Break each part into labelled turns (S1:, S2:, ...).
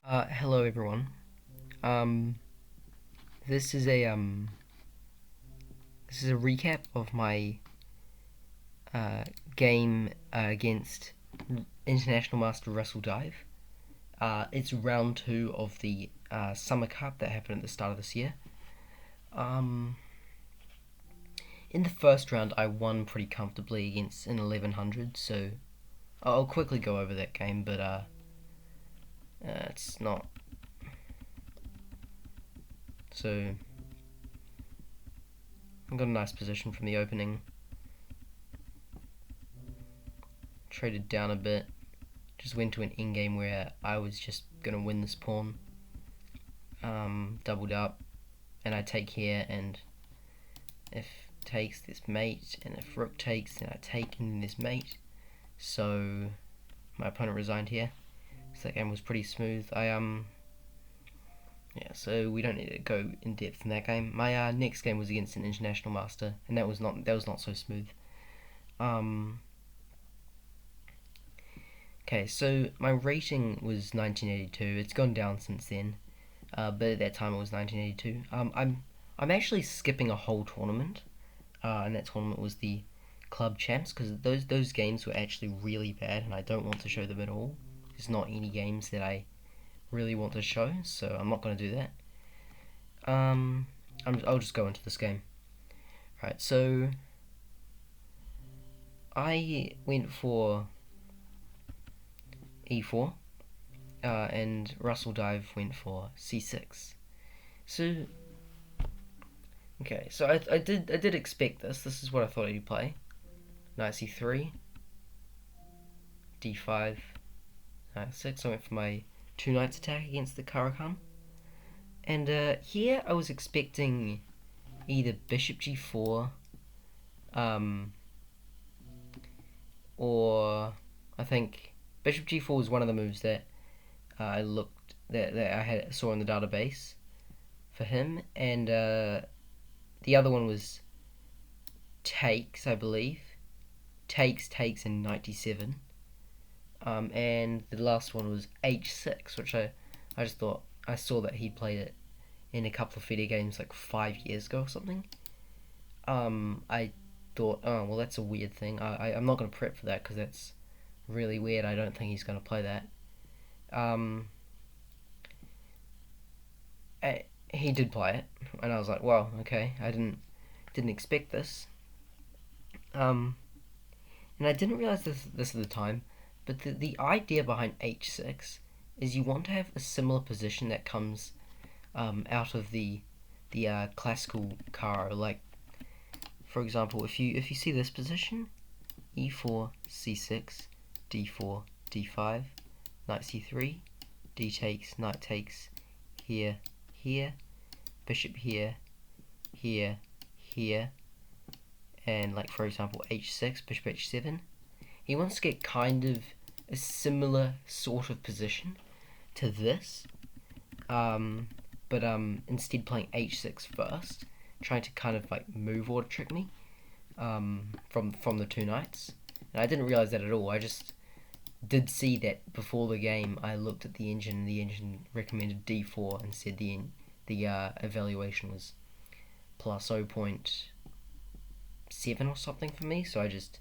S1: Hello everyone. Um, this is a recap of my uh, game against International Master Russell Dive. It's round two of the Summer Cup that happened at the start of this year. Um, in the first round, I won pretty comfortably against an 1100, so I'll quickly go over that game, but it's not so. I got a nice position from the opening. Traded down a bit. Just went to an in-game where I was just gonna win this pawn. Doubled up, and I take here, and if takes this mate, and if rook takes, then I take, and then this mate. So my opponent resigned here. So that game was pretty smooth. Yeah. So we don't need to go in depth in that game. My next game was against an international master, and that was not so smooth. Um, okay, so my rating was 1982. It's gone down since then. But at that time it was 1982. I'm actually skipping a whole tournament, and that tournament was the club champs because those games were actually really bad, and I don't want to show them at all. There's not any games that I really want to show, so I'm not going to do that. I'll just go into this game. Right, so I went for e4, and Russell Dive went for c6. So okay, so I did expect this. This is what I thought he'd play. Knight c3, d5, knight 6. I went for my two knights attack against the Caro-Kann. And here I was expecting either bishop g4, um, or I think bishop g4 was one of the moves that I saw in the database for him, and the other one was takes, I believe. Takes, and knight d7. And the last one was h6, which I just thought I saw that he played it in a couple of FIDE games like 5 years ago or something. I thought, oh well, that's a weird thing. I'm not gonna prep for that because that's really weird. I don't think he's gonna play that. Um, he did play it, and I was like, well, okay, I didn't expect this. Um, and I didn't realize this at the time, but the idea behind h6 is you want to have a similar position that comes out of the classical caro. Like, for example, if you see this position, e4, c6, d4, d5, knight c3, d takes, knight takes, here, here, bishop here, here, here, and like for example h6, bishop h7. He wants to get kind of a similar sort of position to this, but instead playing h6 first, trying to kind of like move order trick me from the two knights. And I didn't realize that at all. I just did see that before the game. I looked at the engine, and the engine recommended d4 and said the evaluation was plus 0.7 or something for me. So I just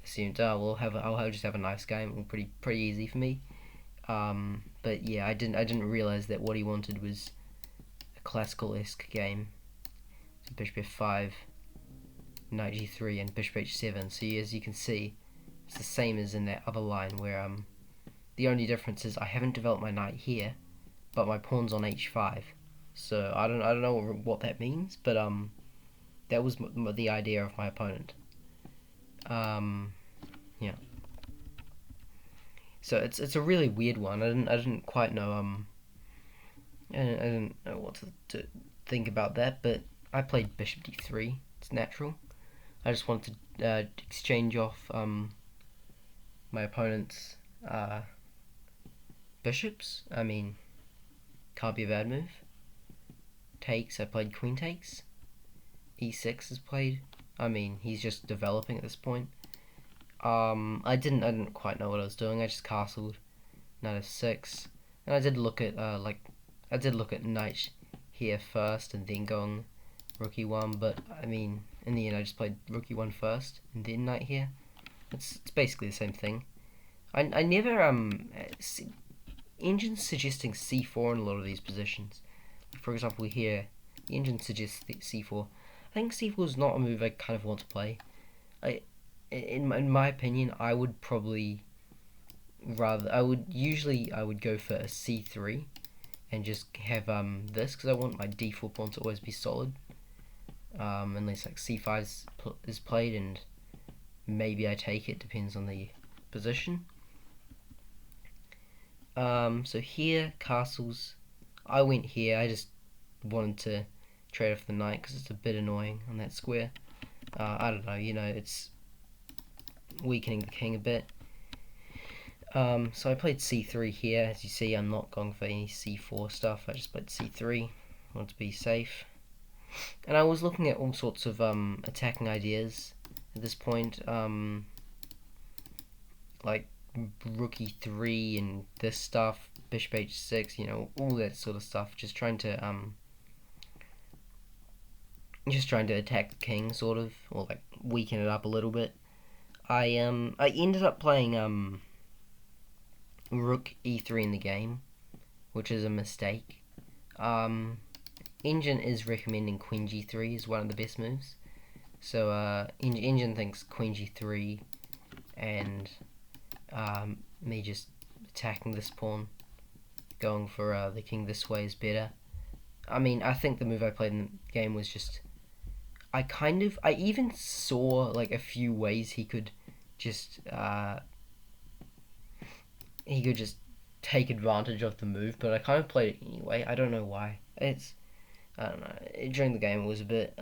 S1: assumed, oh, I'll just have a nice game. It'll be pretty easy for me. But yeah, I didn't realize that what he wanted was a classical-esque game. So bishop f5, knight g3, and bishop h7. So as you can see, it's the same as in that other line where the only difference is I haven't developed my knight here, but my pawn's on h5. So I don't know what that means, but that was the idea of my opponent. Yeah. So it's a really weird one. I didn't quite know I didn't know what to think about that, but I played bishop d3. It's natural. I just wanted to exchange off my opponent's bishops. I mean, can't be a bad move. Takes. I played queen takes. e6 is played. I mean, he's just developing at this point. I didn't quite know what I was doing. I just castled knight f6, And I did look at knight here first and then going rook e1, but I mean in the end I just played rook e1 first and then knight here. It's basically the same thing. I never engines suggesting c4 in a lot of these positions. For example, here the engine suggests c4. I think c4 is not a move I kind of want to play. In my opinion, I would go for a c3 and just have this, because I want my d4 pawn to always be solid, unless like c5 is played and maybe I take it, depends on the position. So here, castles, I went here. I just wanted to trade off the knight because it's a bit annoying on that square. I don't know, it's weakening the king a bit. So I played c3 here. As you see, I'm not going for any c4 stuff. I just played c3. I want to be safe. And I was looking at all sorts of attacking ideas at this point, like rook e3 and this stuff, bishop h6, all that sort of stuff. Just trying to attack the king, sort of, or like weaken it up a little bit. I ended up playing rook e3 in the game, which is a mistake. Engine is recommending queen g3 is one of the best moves. So Engine thinks queen g3 and me just attacking this pawn, going for the king this way is better. I mean, I think the move I played in the game was just, I even saw like a few ways he could just take advantage of the move, but I kind of played it anyway. I don't know why. I don't know. During the game, it was a bit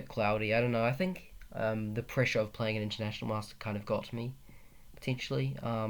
S1: cloudy. I don't know. I think the pressure of playing an international master kind of got to me, potentially. I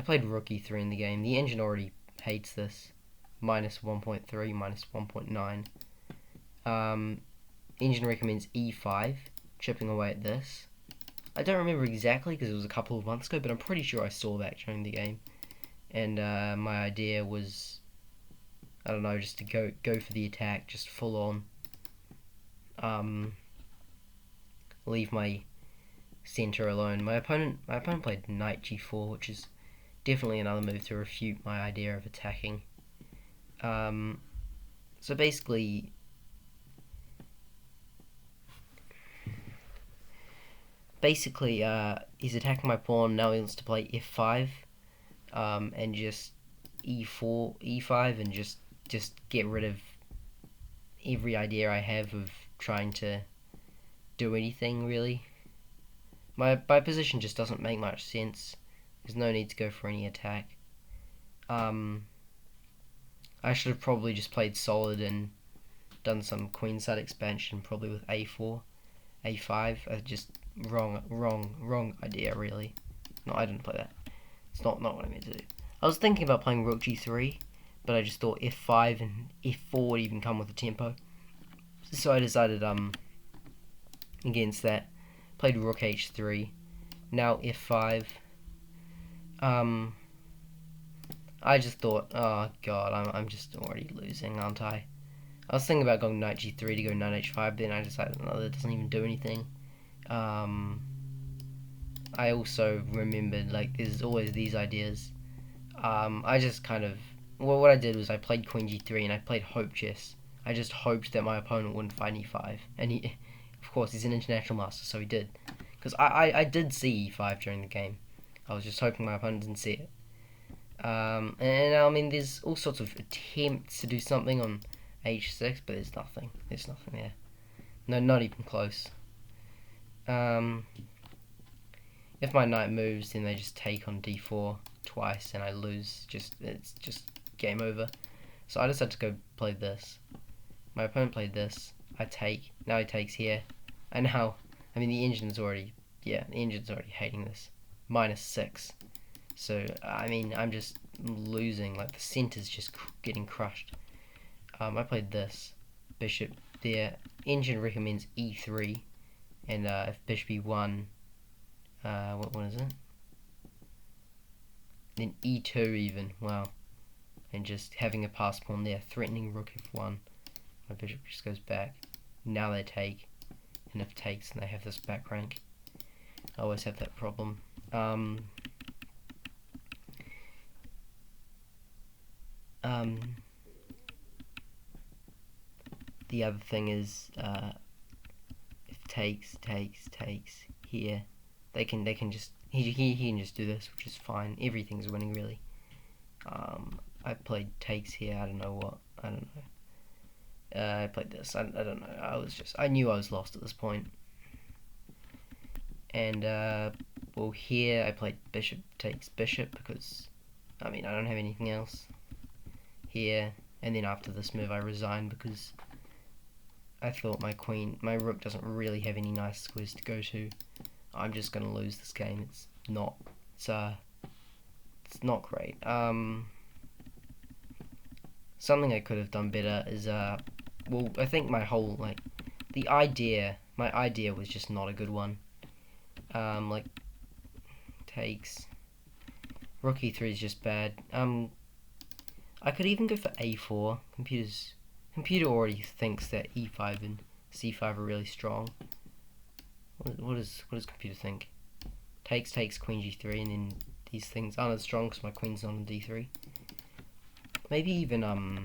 S1: played rook e3 in the game. The engine already hates this. Minus 1.3, minus 1.9. Engine recommends e5, chipping away at this. I don't remember exactly because it was a couple of months ago, but I'm pretty sure I saw that during the game. And my idea was, I don't know, just to go for the attack, just full on. Leave my center alone. My opponent played knight g4, which is definitely another move to refute my idea of attacking. So basically, he's attacking my pawn. Now he wants to play f5, and just e4, e5, and just get rid of every idea I have of trying to do anything, really. My position just doesn't make much sense. There's no need to go for any attack. I should have probably just played solid and done some queenside expansion, probably with a4, a5. Just wrong idea, really. No, I didn't play that. It's not what I meant to do. I was thinking about playing rook g3, but I just thought f5 and f4 would even come with a tempo. So I decided against that. Played rook h3. Now f5. I just thought, oh god, I'm just already losing, aren't I? I was thinking about going knight g3 to go knight h5, then I decided, no, that doesn't even do anything. I also remembered, like, there's always these ideas. I just kind of, well, what I did was I played queen g3 and I played hope chess. I just hoped that my opponent wouldn't fight e5, and he, of course, he's an international master, so he did. Because I did see e5 during the game. I was just hoping my opponent didn't see it. And I mean, there's all sorts of attempts to do something on h6, but there's nothing. There's nothing there. No, not even close. If my knight moves, then they just take on d4 twice, and I lose. It's just game over. So I decided to go play this. My opponent played this. I take. Now he takes here. And now, I mean, the engine's already hating this. -6. So, I mean, I'm just losing. Like, the center's just getting crushed. I played this. Bishop there. Engine recommends e3. And if bishop e1, what is it? then e2 even, wow. And just having a pass pawn there, threatening rook f1. My bishop just goes back. Now they take, and if takes, and they have this back rank. I always have that problem. The other thing is, if takes here, they can just he can just do this, which is fine. Everything's winning really. I played takes here. I don't know what. I don't know. I played this. I don't know. I knew I was lost at this point. And well, here I played bishop takes bishop because I mean I don't have anything else here. And then after this move I resigned because I thought my rook doesn't really have any nice squares to go to. I'm just gonna lose this game. It's not great. Something I could have done better is well, I think my idea was just not a good one. Like takes rook e3 is just bad. I could even go for a4. Computer already thinks that e5 and c5 are really strong. What does computer think? Takes queen g3, and then these things aren't as strong because my queen's not on d3. Maybe even I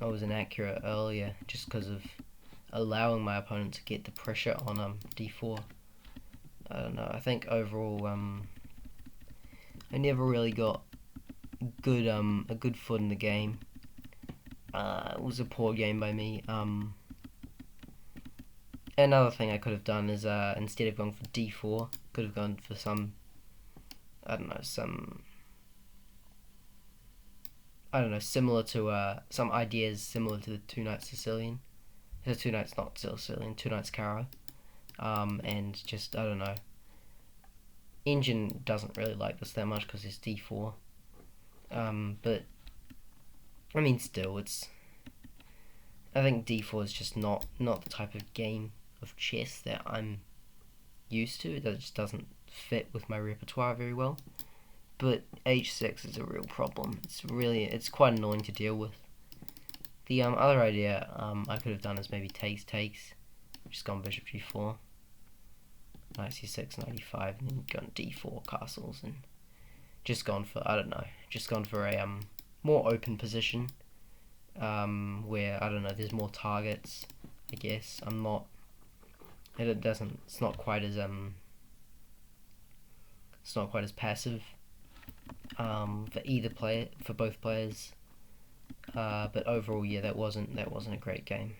S1: was inaccurate earlier just because of allowing my opponent to get the pressure on d4. I don't know. I think overall I never really got a good foot in the game. It was a poor game by me. Another thing I could have done is instead of going for d4, could have gone for some similar to some ideas similar to the Two Knights Sicilian. The Two Knights not Sicilian, Two Knights Caro. And just, I don't know. Engine doesn't really like this that much because it's d4. But, I mean, still, I think d4 is just not the type of game of chess that I'm used to. It just doesn't fit with my repertoire very well. But h6 is a real problem. It's quite annoying to deal with. The other idea I could have done is maybe takes, just gone bishop g4, knight c6, knight e5, and then gone d4 castles, and just gone for a more open position, where there's more targets. I guess it's not quite as passive for both players. But overall, yeah, that wasn't a great game.